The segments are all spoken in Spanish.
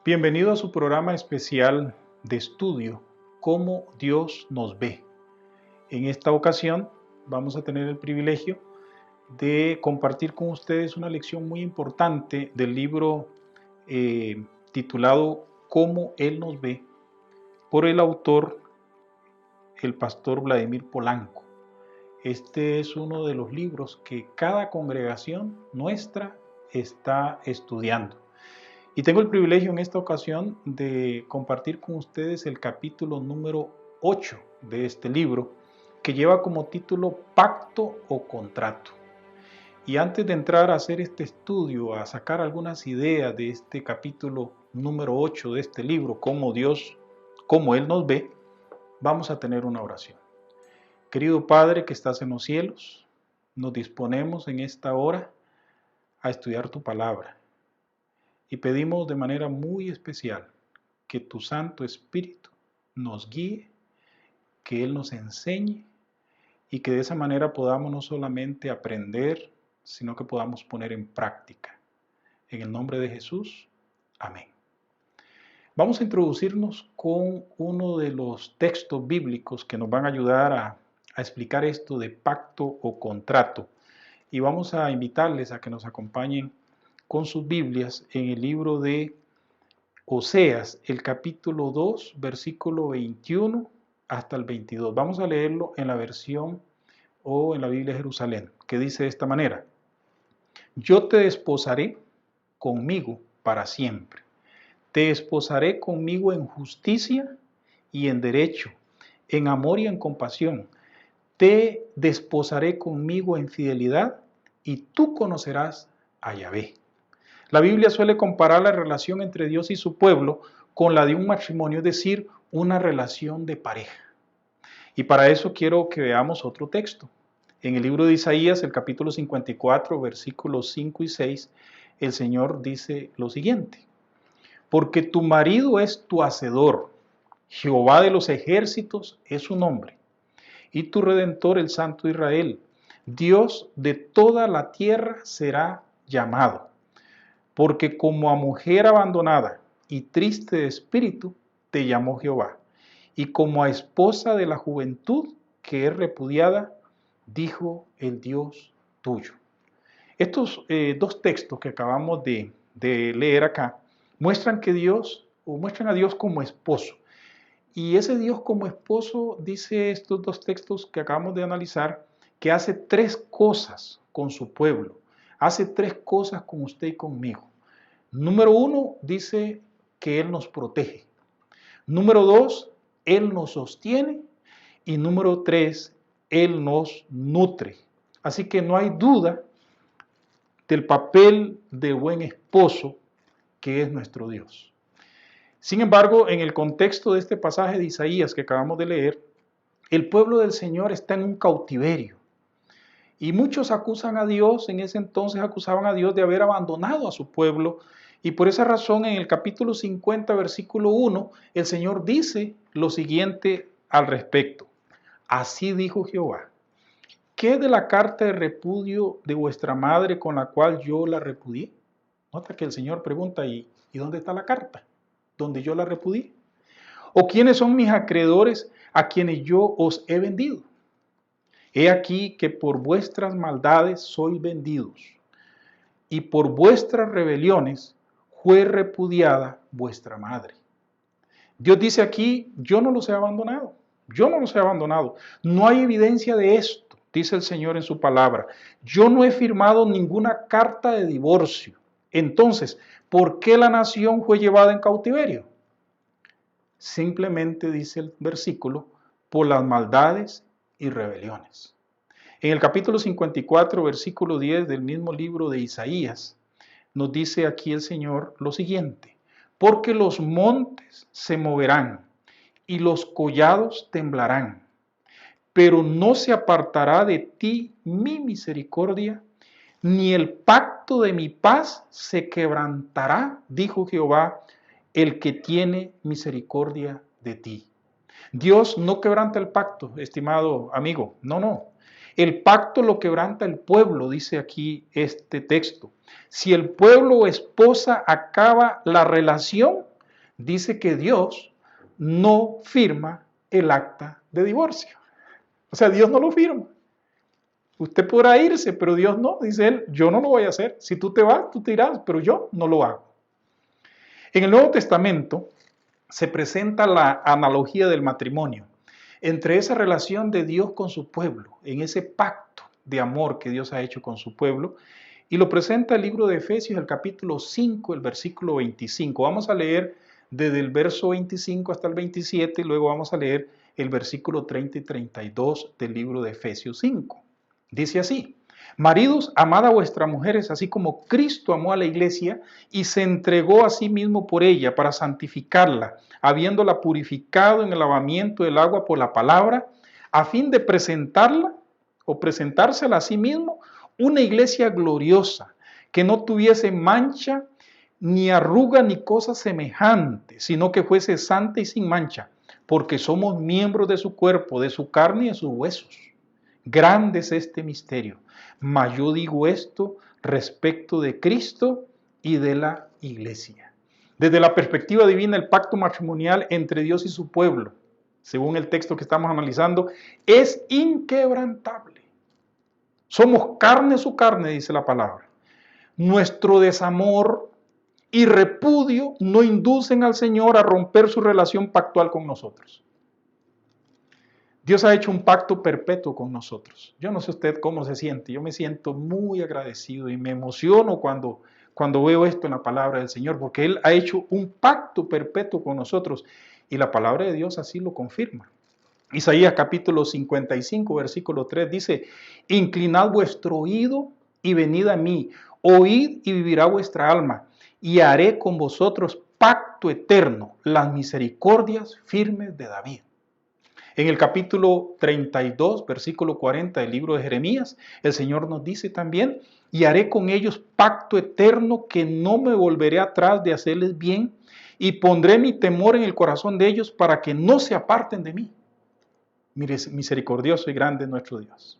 Bienvenido a su programa especial de estudio, Cómo Dios nos ve. En esta ocasión vamos a tener el privilegio de compartir con ustedes una lección muy importante del libro titulado Cómo Él nos ve, por el autor, el pastor Vladimir Polanco. Este es uno de los libros que cada congregación nuestra está estudiando. Y tengo el privilegio en esta ocasión de compartir con ustedes el capítulo número 8 de este libro, que lleva como título Pacto o Contrato. Y antes de entrar a hacer este estudio, a sacar algunas ideas de este capítulo número 8 de este libro, cómo Él nos ve, vamos a tener una oración. Querido Padre que estás en los cielos, nos disponemos en esta hora a estudiar tu palabra. Y pedimos de manera muy especial que tu Santo Espíritu nos guíe, que Él nos enseñe y que de esa manera podamos no solamente aprender, sino que podamos poner en práctica. En el nombre de Jesús, amén. Vamos a introducirnos con uno de los textos bíblicos que nos van a ayudar a explicar esto de pacto o contrato. Y vamos a invitarles a que nos acompañen con sus Biblias en el libro de Oseas, el capítulo 2, versículo 21 hasta el 22. Vamos a leerlo en la versión o en la Biblia de Jerusalén, que dice de esta manera: Yo te desposaré conmigo para siempre. Te esposaré conmigo en justicia y en derecho, en amor y en compasión. Te desposaré conmigo en fidelidad y tú conocerás a Yahvé. La Biblia suele comparar la relación entre Dios y su pueblo con la de un matrimonio, es decir, una relación de pareja. Y para eso quiero que veamos otro texto. En el libro de Isaías, el capítulo 54, versículos 5 y 6, el Señor dice lo siguiente: Porque tu marido es tu hacedor, Jehová de los ejércitos es su nombre, y tu Redentor, el Santo Israel, Dios de toda la tierra será llamado. Porque como a mujer abandonada y triste de espíritu, te llamó Jehová. Y como a esposa de la juventud que es repudiada, dijo el Dios tuyo. Estos dos textos que acabamos de leer acá muestran a Dios como esposo. Y ese Dios como esposo, dice estos dos textos que acabamos de analizar, que hace tres cosas con su pueblo. Hace tres cosas con usted y conmigo. Número uno, dice que Él nos protege. Número dos, Él nos sostiene. Y número tres, Él nos nutre. Así que no hay duda del papel de buen esposo que es nuestro Dios. Sin embargo, en el contexto de este pasaje de Isaías que acabamos de leer, el pueblo del Señor está en un cautiverio. Y muchos acusan a Dios, en ese entonces acusaban a Dios de haber abandonado a su pueblo. Y por esa razón en el capítulo 50, versículo 1, el Señor dice lo siguiente al respecto. Así dijo Jehová: ¿Qué de la carta de repudio de vuestra madre con la cual yo la repudié? Nota que el Señor pregunta, ¿y dónde está la carta donde yo la repudié? ¿O quiénes son mis acreedores a quienes yo os he vendido? He aquí que por vuestras maldades sois vendidos, y por vuestras rebeliones fue repudiada vuestra madre. Dios dice aquí, yo no los he abandonado, yo no los he abandonado. No hay evidencia de esto, dice el Señor en su palabra. Yo no he firmado ninguna carta de divorcio. Entonces, ¿por qué la nación fue llevada en cautiverio? Simplemente dice el versículo, por las maldades y rebeliones. En el capítulo 54, versículo 10 del mismo libro de Isaías, nos dice aquí el Señor lo siguiente: porque los montes se moverán y los collados temblarán, pero no se apartará de ti mi misericordia, ni el pacto de mi paz se quebrantará, dijo Jehová, el que tiene misericordia de ti. Dios no quebranta el pacto, estimado amigo, no. El pacto lo quebranta el pueblo, dice aquí este texto. Si el pueblo o esposa acaba la relación, dice que Dios no firma el acta de divorcio. O sea, Dios no lo firma. Usted podrá irse, pero Dios no. Dice él, yo no lo voy a hacer. Si tú te vas, tú te irás, pero yo no lo hago. En el Nuevo Testamento se presenta la analogía del matrimonio entre esa relación de Dios con su pueblo, en ese pacto de amor que Dios ha hecho con su pueblo, y lo presenta el libro de Efesios, el capítulo 5, el versículo 25. Vamos a leer desde el verso 25 hasta el 27, y luego vamos a leer el versículo 30 y 32 del libro de Efesios 5. Dice así: maridos, amad a vuestras mujeres, así como Cristo amó a la iglesia y se entregó a sí mismo por ella para santificarla, habiéndola purificado en el lavamiento del agua por la palabra, a fin de presentarla o presentársela a sí mismo una iglesia gloriosa, que no tuviese mancha, ni arruga, ni cosa semejante, sino que fuese santa y sin mancha, porque somos miembros de su cuerpo, de su carne y de sus huesos. Grande es este misterio, mas yo digo esto respecto de Cristo y de la iglesia. Desde la perspectiva divina, el pacto matrimonial entre Dios y su pueblo, según el texto que estamos analizando, es inquebrantable. Somos carne su carne, dice la palabra. Nuestro desamor y repudio no inducen al Señor a romper su relación pactual con nosotros. Dios ha hecho un pacto perpetuo con nosotros. Yo no sé usted cómo se siente. Yo me siento muy agradecido y me emociono cuando veo esto en la palabra del Señor, porque Él ha hecho un pacto perpetuo con nosotros y la palabra de Dios así lo confirma. Isaías capítulo 55, versículo 3 dice: inclinad vuestro oído y venid a mí, oíd y vivirá vuestra alma, y haré con vosotros pacto eterno, las misericordias firmes de David. En el capítulo 32, versículo 40 del libro de Jeremías, el Señor nos dice también: y haré con ellos pacto eterno, que no me volveré atrás de hacerles bien, y pondré mi temor en el corazón de ellos para que no se aparten de mí. Mire, misericordioso y grande es nuestro Dios.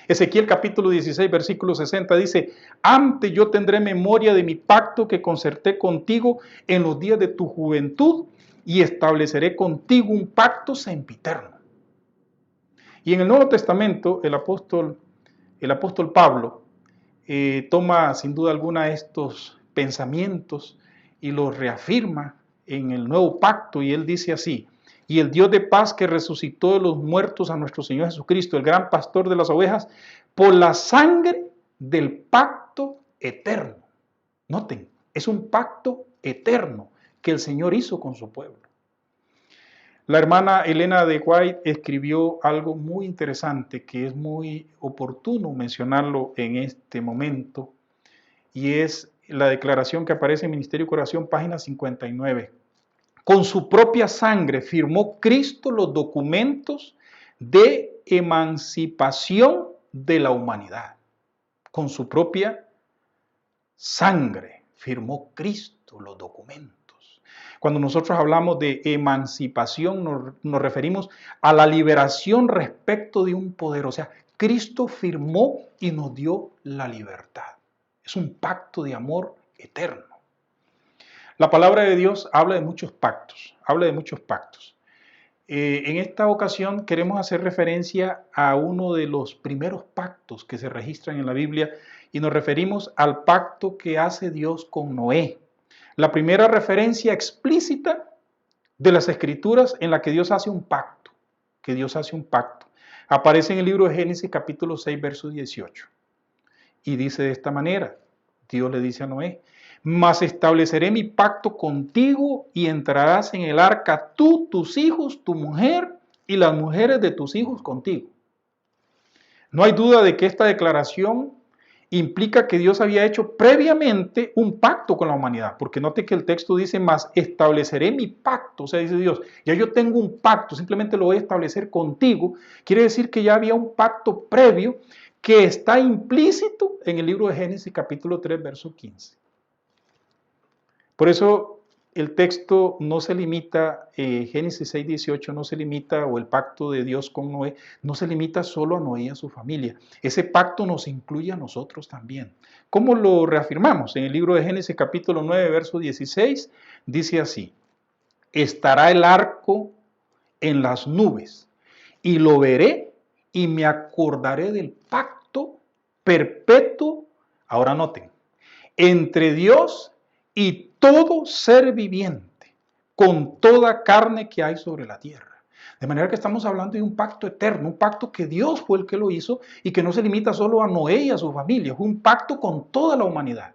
Ezequiel capítulo 16, versículo 60 dice: antes yo tendré memoria de mi pacto que concerté contigo en los días de tu juventud, y estableceré contigo un pacto sempiterno. Y en el Nuevo Testamento, el apóstol Pablo toma sin duda alguna estos pensamientos y los reafirma en el nuevo pacto, y él dice así: y el Dios de paz, que resucitó de los muertos a nuestro Señor Jesucristo, el gran pastor de las ovejas, por la sangre del pacto eterno. Noten, es un pacto eterno que el Señor hizo con su pueblo. La hermana Elena de White escribió algo muy interesante, que es muy oportuno mencionarlo en este momento, y es la declaración que aparece en Ministerio y Curación, página 59. Con su propia sangre firmó Cristo los documentos de emancipación de la humanidad. Con su propia sangre firmó Cristo los documentos. Cuando nosotros hablamos de emancipación, nos referimos a la liberación respecto de un poder. O sea, Cristo firmó y nos dio la libertad. Es un pacto de amor eterno. La palabra de Dios habla de muchos pactos, En esta ocasión queremos hacer referencia a uno de los primeros pactos que se registran en la Biblia, y nos referimos al pacto que hace Dios con Noé. La primera referencia explícita de las Escrituras en la que Dios hace un pacto, aparece en el libro de Génesis capítulo 6, verso 18. Y dice de esta manera: Dios le dice a Noé: mas estableceré mi pacto contigo y entrarás en el arca tú, tus hijos, tu mujer y las mujeres de tus hijos contigo. No hay duda de que esta declaración implica que Dios había hecho previamente un pacto con la humanidad, porque note que el texto dice: mas estableceré mi pacto. O sea, dice Dios, ya yo tengo un pacto, simplemente lo voy a establecer contigo. Quiere decir que ya había un pacto previo que está implícito en el libro de Génesis capítulo 3, verso 15. Por eso el texto no se limita, Génesis 6, 18 no se limita, o el pacto de Dios con Noé, no se limita solo a Noé y a su familia. Ese pacto nos incluye a nosotros también. ¿Cómo lo reafirmamos? En el libro de Génesis capítulo 9, verso 16, dice así: estará el arco en las nubes, y lo veré y me acordaré del pacto perpetuo, ahora noten, entre Dios y todo ser viviente, con toda carne que hay sobre la tierra. De manera que estamos hablando de un pacto eterno, un pacto que Dios fue el que lo hizo y que no se limita solo a Noé y a su familia, es un pacto con toda la humanidad.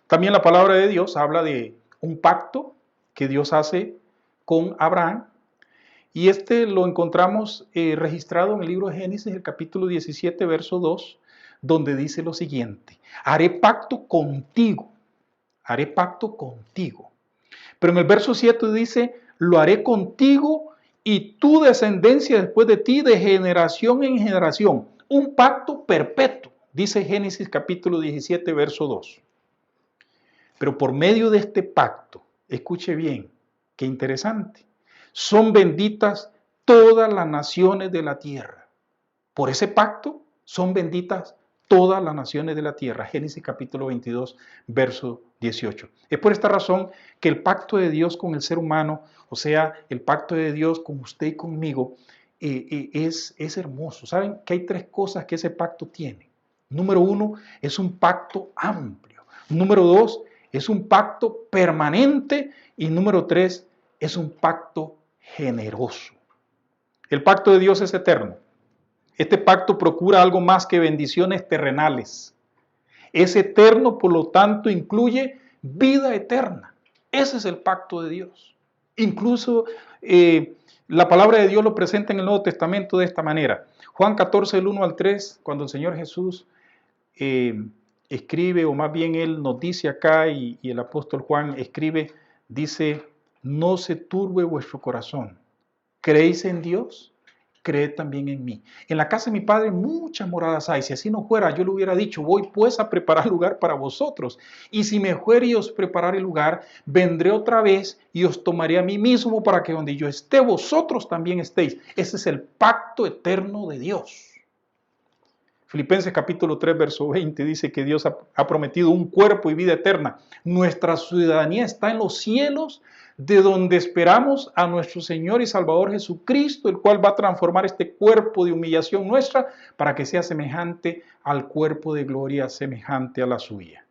También la palabra de Dios habla de un pacto que Dios hace con Abraham, y este lo encontramos registrado en el libro de Génesis, el capítulo 17, verso 2, donde dice lo siguiente: haré pacto contigo. Pero en el verso 7 dice: lo haré contigo y tu descendencia después de ti, de generación en generación. Un pacto perpetuo, dice Génesis capítulo 17, verso 2. Pero por medio de este pacto, escuche bien, qué interesante, son benditas todas las naciones de la tierra. Por ese pacto son benditas todas las naciones de la tierra. Génesis capítulo 22, verso 18. Es por esta razón que el pacto de Dios con el ser humano, o sea, el pacto de Dios con usted y conmigo, es hermoso. ¿Saben que hay tres cosas que ese pacto tiene? Número uno, es un pacto amplio. Número dos, es un pacto permanente. Y número tres, es un pacto generoso. El pacto de Dios es eterno. Este pacto procura algo más que bendiciones terrenales. Es eterno, por lo tanto, incluye vida eterna. Ese es el pacto de Dios. Incluso la palabra de Dios lo presenta en el Nuevo Testamento de esta manera. Juan 14, del 1 al 3, cuando el Señor Jesús escribe, o más bien Él nos dice acá, y el apóstol Juan escribe, dice: no se turbe vuestro corazón. ¿Creéis en Dios? Creed también en mí. En la casa de mi Padre muchas moradas hay. Si así no fuera, yo le hubiera dicho: voy pues a preparar lugar para vosotros. Y si me fuere y os prepararé lugar, vendré otra vez y os tomaré a mí mismo, para que donde yo esté, vosotros también estéis. Ese es el pacto eterno de Dios. Filipenses capítulo 3, verso 20 dice que Dios ha prometido un cuerpo y vida eterna. Nuestra ciudadanía está en los cielos, de donde esperamos a nuestro Señor y Salvador Jesucristo, el cual va a transformar este cuerpo de humillación nuestra para que sea semejante al cuerpo de gloria, semejante a la suya.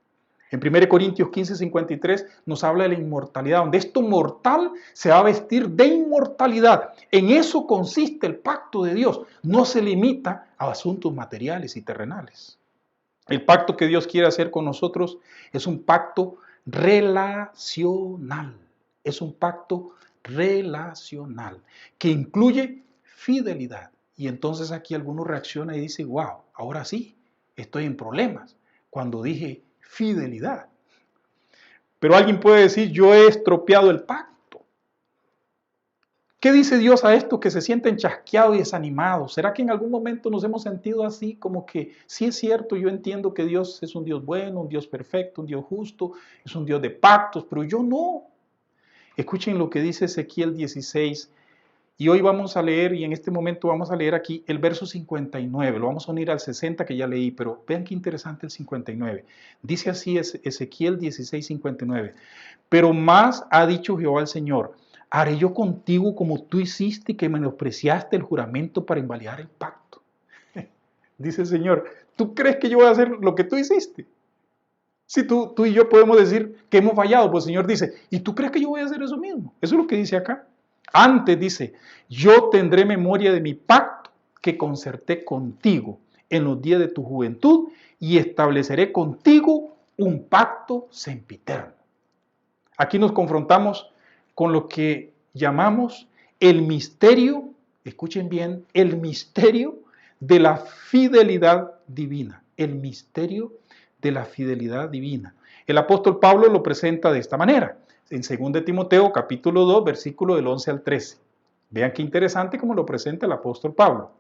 En 1 Corintios 15, 53 nos habla de la inmortalidad, donde esto mortal se va a vestir de inmortalidad. En eso consiste el pacto de Dios. No se limita a asuntos materiales y terrenales. El pacto que Dios quiere hacer con nosotros es un pacto relacional. Es un pacto relacional que incluye fidelidad. Y entonces aquí algunos reaccionan y dicen: wow, ahora sí, estoy en problemas cuando dije fidelidad. Pero alguien puede decir: yo he estropeado el pacto. ¿Qué dice Dios a estos que se sienten chasqueados y desanimados? ¿Será que en algún momento nos hemos sentido así, como que sí es cierto, yo entiendo que Dios es un Dios bueno, un Dios perfecto, un Dios justo, es un Dios de pactos, pero yo no? Escuchen lo que dice Ezequiel 16, y hoy vamos a leer, y en este momento vamos a leer aquí el verso 59, lo vamos a unir al 60 que ya leí, pero vean qué interesante el 59. Dice así Ezequiel 16, 59. Pero más ha dicho Jehová el Señor: haré yo contigo como tú hiciste, que menospreciaste el juramento para invalidar el pacto. Dice el Señor: ¿tú crees que yo voy a hacer lo que tú hiciste? Si tú y yo podemos decir que hemos fallado, pues el Señor dice: ¿y tú crees que yo voy a hacer eso mismo? Eso es lo que dice acá. Antes dice: yo tendré memoria de mi pacto que concerté contigo en los días de tu juventud, y estableceré contigo un pacto sempiterno. Aquí nos confrontamos con lo que llamamos el misterio, escuchen bien, el misterio de la fidelidad divina. El misterio de la fidelidad divina. El apóstol Pablo lo presenta de esta manera, en 2 Timoteo capítulo 2, versículo del 11 al 13. Vean qué interesante cómo lo presenta el apóstol Pablo.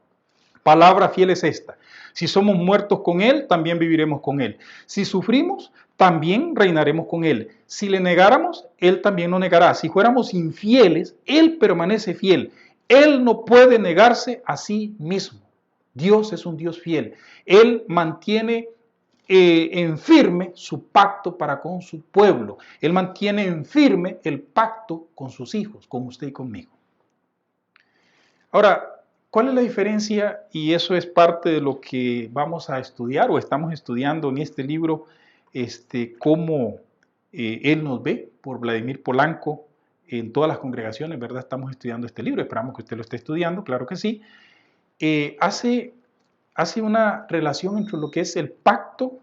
Palabra fiel es esta: si somos muertos con Él, también viviremos con Él. Si sufrimos, también reinaremos con Él. Si le negáramos, Él también nos negará. Si fuéramos infieles, Él permanece fiel. Él no puede negarse a sí mismo. Dios es un Dios fiel. Él mantiene en firme su pacto para con su pueblo. Él mantiene en firme el pacto con sus hijos, con usted y conmigo. Ahora, ¿cuál es la diferencia? Y eso es parte de lo que vamos a estudiar o estamos estudiando en este libro, cómo Él nos ve, por Vladimir Polanco, en todas las congregaciones, ¿verdad? Estamos estudiando este libro, esperamos que usted lo esté estudiando, claro que sí. Hace una relación entre lo que es el pacto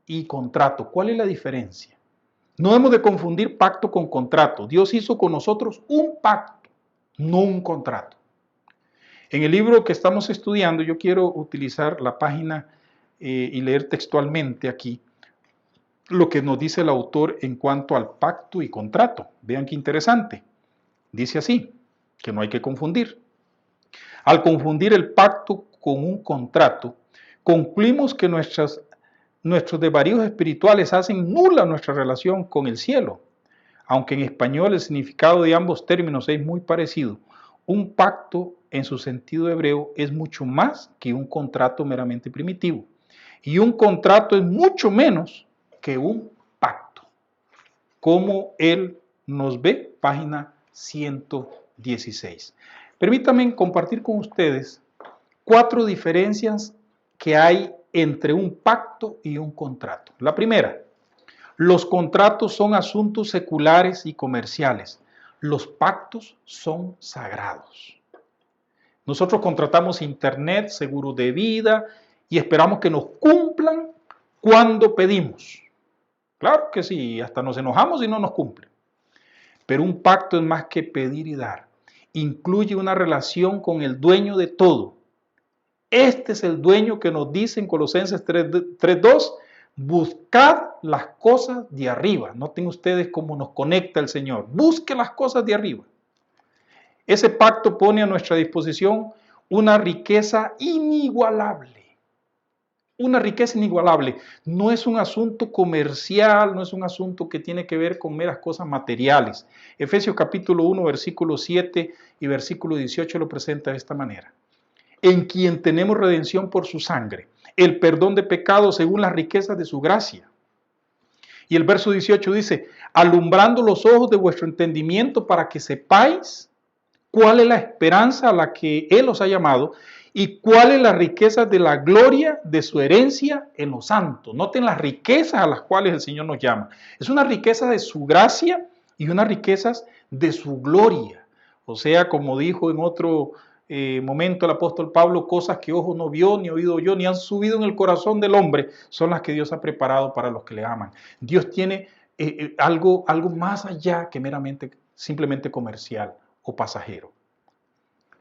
y contrato. ¿Cuál es la diferencia? No hemos de confundir pacto con contrato. Dios hizo con nosotros un pacto, no un contrato. En el libro que estamos estudiando, yo quiero utilizar la página y leer textualmente aquí lo que nos dice el autor en cuanto al pacto y contrato. Vean qué interesante. Dice así, que no hay que confundir. Al confundir el pacto con un contrato, concluimos que nuestros desvaríos espirituales hacen nula nuestra relación con el cielo. Aunque en español el significado de ambos términos es muy parecido, un pacto en su sentido hebreo es mucho más que un contrato meramente primitivo. Y un contrato es mucho menos que un pacto. Como él nos ve, página 116. Permítanme compartir con ustedes 4 diferencias que hay entre un pacto y un contrato. La primera, los contratos son asuntos seculares y comerciales. Los pactos son sagrados. Nosotros contratamos internet, seguro de vida y esperamos que nos cumplan cuando pedimos. Claro que sí, hasta nos enojamos y no nos cumplen. Pero un pacto es más que pedir y dar. Incluye una relación con el dueño de todo. Este es el dueño que nos dice en Colosenses 3:2, buscad las cosas de arriba. Noten ustedes cómo nos conecta el Señor. Busque las cosas de arriba. Ese pacto pone a nuestra disposición una riqueza inigualable. Una riqueza inigualable. No es un asunto comercial, no es un asunto que tiene que ver con meras cosas materiales. Efesios capítulo 1, versículo 7 y versículo 18 lo presenta de esta manera. En quien tenemos redención por su sangre, el perdón de pecados según las riquezas de su gracia. Y el verso 18 dice, alumbrando los ojos de vuestro entendimiento para que sepáis cuál es la esperanza a la que Él os ha llamado y cuál es la riqueza de la gloria de su herencia en los santos. Noten las riquezas a las cuales el Señor nos llama. Es una riqueza de su gracia y unas riquezas de su gloria. O sea, como dijo en otro momento el apóstol Pablo, cosas que ojo no vio, ni oído oyó, ni han subido en el corazón del hombre, son las que Dios ha preparado para los que le aman. Dios tiene algo más allá que meramente, simplemente comercial o pasajero.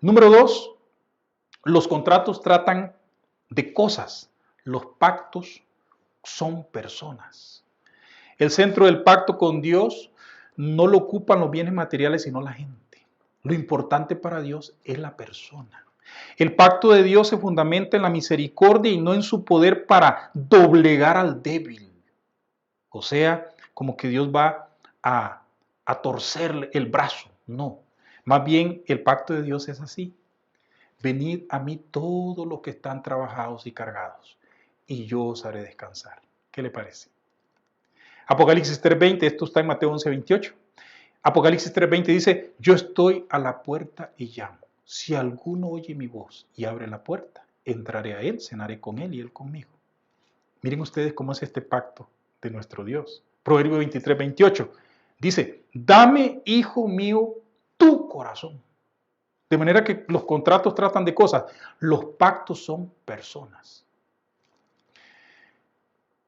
Número 2, los contratos tratan de cosas, los pactos son personas. El centro del pacto con Dios no lo ocupan los bienes materiales, sino la gente. Lo importante para Dios es la persona. El pacto de Dios se fundamenta en la misericordia y no en su poder para doblegar al débil. O sea, como que Dios va a torcer el brazo. No. Más bien, el pacto de Dios es así. Venid a mí todos los que están trabajados y cargados, y yo os haré descansar. ¿Qué le parece? Apocalipsis 3:20, esto está en Mateo 11:28. Apocalipsis 3:20 dice, yo estoy a la puerta y llamo. Si alguno oye mi voz y abre la puerta, entraré a él, cenaré con él y él conmigo. Miren ustedes cómo es este pacto de nuestro Dios. Proverbio 23:28 dice, dame, hijo mío, tu corazón. De manera que los contratos tratan de cosas, los pactos son personas.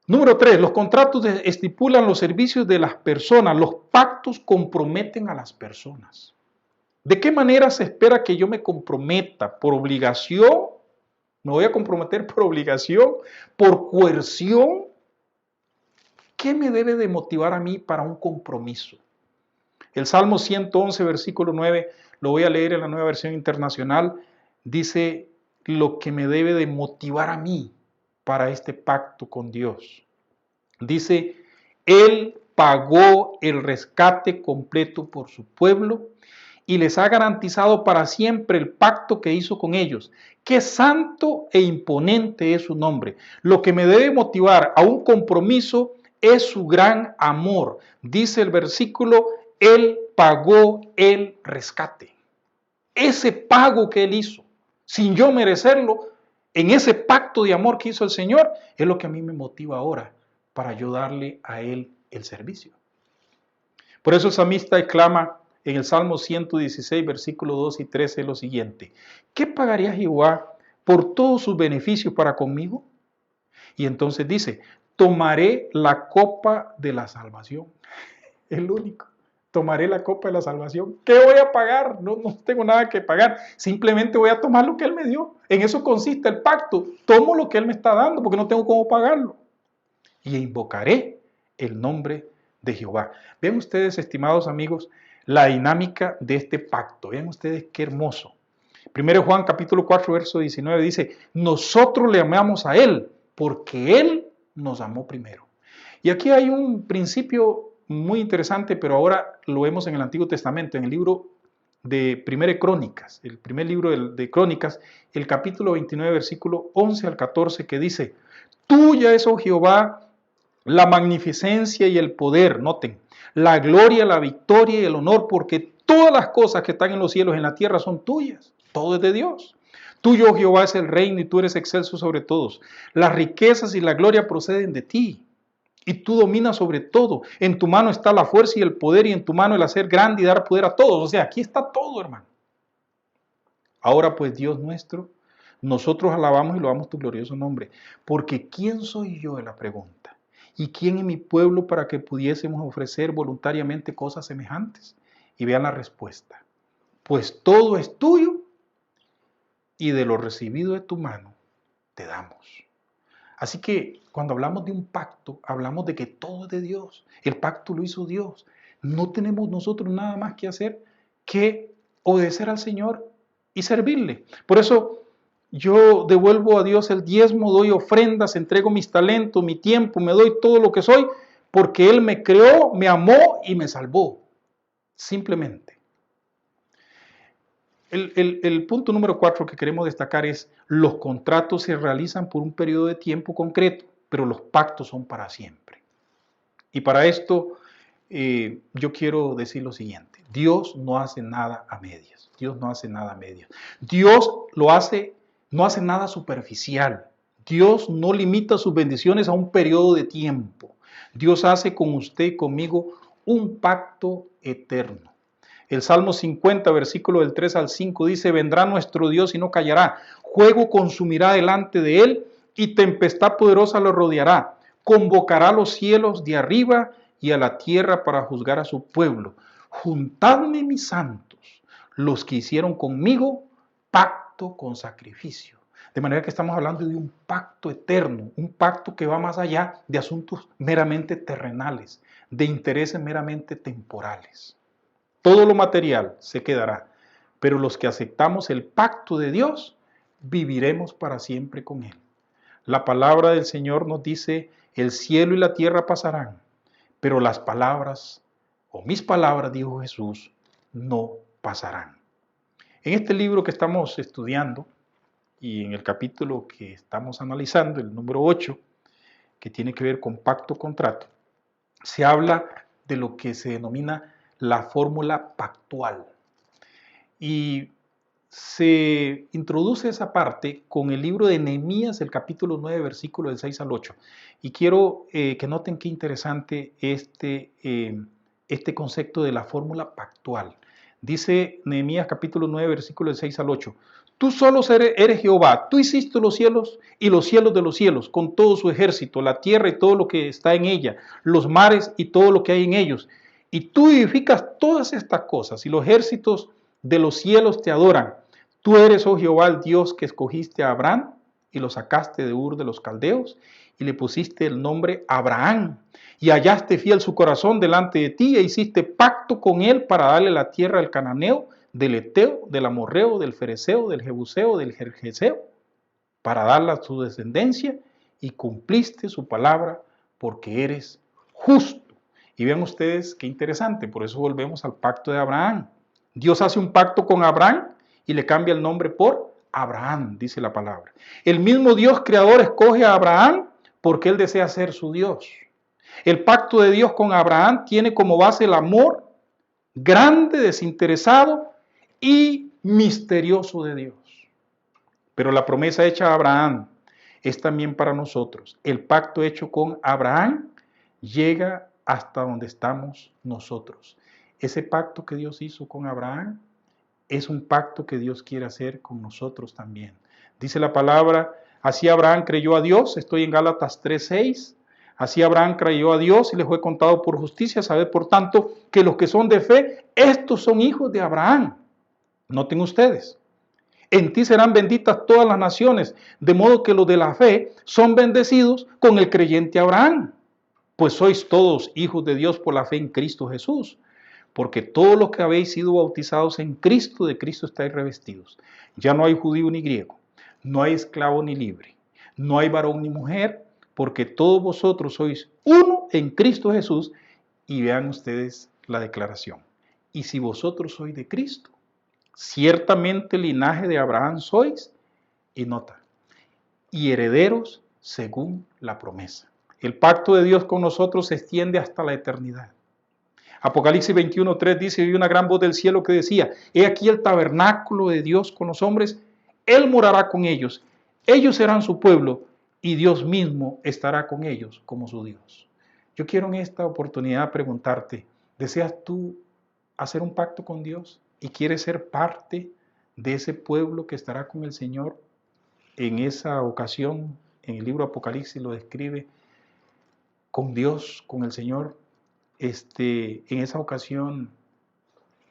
Número 3, los contratos estipulan los servicios de las personas, los pactos comprometen a las personas. ¿De qué manera se espera que yo me comprometa? ¿Por obligación? ¿Me voy a comprometer por obligación? ¿Por coerción? ¿Qué me debe de motivar a mí para un compromiso? El Salmo 111, versículo 9, lo voy a leer en la Nueva Versión Internacional, dice lo que me debe de motivar a mí para este pacto con Dios. Dice, Él pagó el rescate completo por su pueblo y les ha garantizado para siempre el pacto que hizo con ellos. Qué santo e imponente es su nombre. Lo que me debe motivar a un compromiso es su gran amor. Dice el versículo, Él pagó el rescate. Ese pago que Él hizo, sin yo merecerlo, en ese pacto de amor que hizo el Señor, es lo que a mí me motiva ahora para yo darle a Él el servicio. Por eso el salmista exclama en el Salmo 116, versículos 2 y 13 lo siguiente: ¿qué pagaría Jehová por todos sus beneficios para conmigo? Y entonces dice, tomaré la copa de la salvación. El único. Tomaré la copa de la salvación. ¿Qué voy a pagar? No tengo nada que pagar. Simplemente voy a tomar lo que Él me dio. En eso consiste el pacto. Tomo lo que Él me está dando porque no tengo cómo pagarlo. Y invocaré el nombre de Jehová. Vean ustedes, estimados amigos, la dinámica de este pacto. Vean ustedes qué hermoso. 1 Juan capítulo 4, verso 19 dice, nosotros le amamos a Él porque Él nos amó primero. Y aquí hay un principio muy interesante, pero ahora lo vemos en el Antiguo Testamento, en el libro de 1 Crónicas, el primer libro de Crónicas, el capítulo 29, versículo 11 al 14, que dice, tuya es, oh Jehová, la magnificencia y el poder, noten, la gloria, la victoria y el honor, porque todas las cosas que están en los cielos y en la tierra son tuyas, todo es de Dios. Tuyo, oh Jehová, es el reino y tú eres excelso sobre todos. Las riquezas y la gloria proceden de ti. Y tú dominas sobre todo. En tu mano está la fuerza y el poder, y en tu mano el hacer grande y dar poder a todos. O sea, aquí está todo, hermano. Ahora pues, Dios nuestro, nosotros alabamos y loamos tu glorioso nombre. Porque ¿quién soy yo? Es la pregunta. ¿Y quién es mi pueblo para que pudiésemos ofrecer voluntariamente cosas semejantes? Y vean la respuesta. Pues todo es tuyo, y de lo recibido de tu mano te damos. Así que cuando hablamos de un pacto, hablamos de que todo es de Dios. El pacto lo hizo Dios. No tenemos nosotros nada más que hacer que obedecer al Señor y servirle. Por eso yo devuelvo a Dios el diezmo, doy ofrendas, entrego mis talentos, mi tiempo, me doy todo lo que soy, porque Él me creó, me amó y me salvó. Simplemente. El punto número 4 que queremos destacar es, los contratos se realizan por un periodo de tiempo concreto, pero los pactos son para siempre. Y para esto yo quiero decir lo siguiente, Dios no hace nada a medias, Dios no hace nada a medias. Dios no hace nada superficial, Dios no limita sus bendiciones a un periodo de tiempo. Dios hace con usted y conmigo un pacto eterno. El Salmo 50, versículo del 3 al 5 dice, vendrá nuestro Dios y no callará, fuego consumirá delante de él y tempestad poderosa lo rodeará. Convocará a los cielos de arriba y a la tierra para juzgar a su pueblo. Juntadme mis santos, los que hicieron conmigo pacto con sacrificio. De manera que estamos hablando de un pacto eterno, un pacto que va más allá de asuntos meramente terrenales, de intereses meramente temporales. Todo lo material se quedará, pero los que aceptamos el pacto de Dios, viviremos para siempre con Él. La palabra del Señor nos dice, el cielo y la tierra pasarán, pero las palabras, o mis palabras, dijo Jesús, no pasarán. En este libro que estamos estudiando, y en el capítulo que estamos analizando, el número 8, que tiene que ver con pacto-contrato, se habla de lo que se denomina la fórmula pactual. Y se introduce esa parte con el libro de Nehemías, el capítulo 9, versículo del 6 al 8. Y quiero que noten qué interesante este concepto de la fórmula pactual. Dice Nehemías capítulo 9, versículo del 6 al 8. Tú solo eres Jehová, tú hiciste los cielos y los cielos de los cielos, con todo su ejército, la tierra y todo lo que está en ella, los mares y todo lo que hay en ellos. Y tú edificas todas estas cosas, y los ejércitos de los cielos te adoran. Tú eres, oh Jehová, el Dios que escogiste a Abraham y lo sacaste de Ur de los Caldeos, y le pusiste el nombre Abraham, y hallaste fiel su corazón delante de ti, e hiciste pacto con él para darle la tierra al cananeo, del eteo, del amorreo, del fereceo, del jebuseo, del gergeseo, para darla a su descendencia, y cumpliste su palabra, porque eres justo. Y vean ustedes qué interesante, por eso volvemos al pacto de Abraham. Dios hace un pacto con Abraham y le cambia el nombre por Abraham, dice la palabra. El mismo Dios creador escoge a Abraham porque él desea ser su Dios. El pacto de Dios con Abraham tiene como base el amor grande, desinteresado y misterioso de Dios. Pero la promesa hecha a Abraham es también para nosotros. El pacto hecho con Abraham llega hasta donde estamos nosotros. Ese pacto que Dios hizo con Abraham es un pacto que Dios quiere hacer con nosotros también. Dice la palabra, así Abraham creyó a Dios, estoy en Gálatas 3:6. Así Abraham creyó a Dios y le fue contado por justicia. Sabed, por tanto, que los que son de fe, estos son hijos de Abraham. Noten ustedes. En ti serán benditas todas las naciones, de modo que los de la fe son bendecidos con el creyente Abraham. Pues sois todos hijos de Dios por la fe en Cristo Jesús. Porque todos los que habéis sido bautizados en Cristo, de Cristo estáis revestidos. Ya no hay judío ni griego, no hay esclavo ni libre, no hay varón ni mujer, porque todos vosotros sois uno en Cristo Jesús. Y vean ustedes la declaración. Y si vosotros sois de Cristo, ciertamente linaje de Abraham sois, y nota, y herederos según la promesa. El pacto de Dios con nosotros se extiende hasta la eternidad. Apocalipsis 21:3 dice, y una gran voz del cielo que decía, he aquí el tabernáculo de Dios con los hombres, Él morará con ellos, ellos serán su pueblo, y Dios mismo estará con ellos como su Dios. Yo quiero en esta oportunidad preguntarte, ¿deseas tú hacer un pacto con Dios y quieres ser parte de ese pueblo que estará con el Señor? En esa ocasión, en el libro Apocalipsis lo describe con Dios, con el Señor, en esa ocasión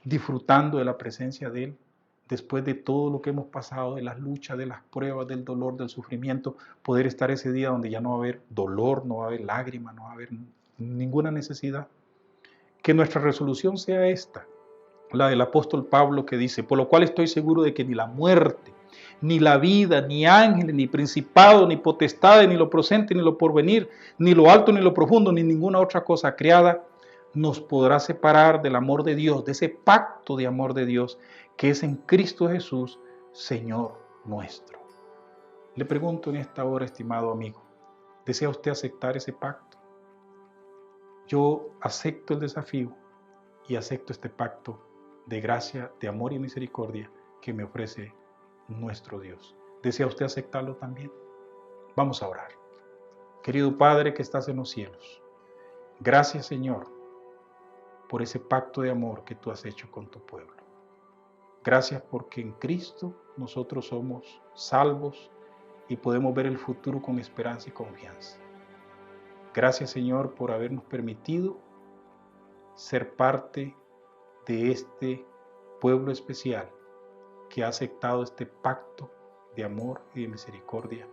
disfrutando de la presencia de Él, después de todo lo que hemos pasado, de las luchas, de las pruebas, del dolor, del sufrimiento, poder estar ese día donde ya no va a haber dolor, no va a haber lágrimas, no va a haber ninguna necesidad. Que nuestra resolución sea esta, la del apóstol Pablo, que dice, por lo cual estoy seguro de que ni la muerte, ni la vida, ni ángeles, ni principado, ni potestades, ni lo presente, ni lo porvenir, ni lo alto, ni lo profundo, ni ninguna otra cosa creada, nos podrá separar del amor de Dios, de ese pacto de amor de Dios, que es en Cristo Jesús, Señor nuestro. Le pregunto en esta hora, estimado amigo, ¿desea usted aceptar ese pacto? Yo acepto el desafío y acepto este pacto de gracia, de amor y misericordia que me ofrece nuestro Dios. ¿Desea usted aceptarlo también? Vamos a orar. Querido Padre que estás en los cielos, gracias, Señor, por ese pacto de amor que tú has hecho con tu pueblo. Gracias porque en Cristo nosotros somos salvos y podemos ver el futuro con esperanza y confianza. Gracias, Señor, por habernos permitido ser parte de este pueblo especial que ha aceptado este pacto de amor y de misericordia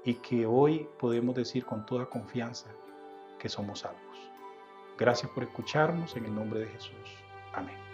y que hoy podemos decir con toda confianza que somos salvos. Gracias por escucharnos en el nombre de Jesús. Amén.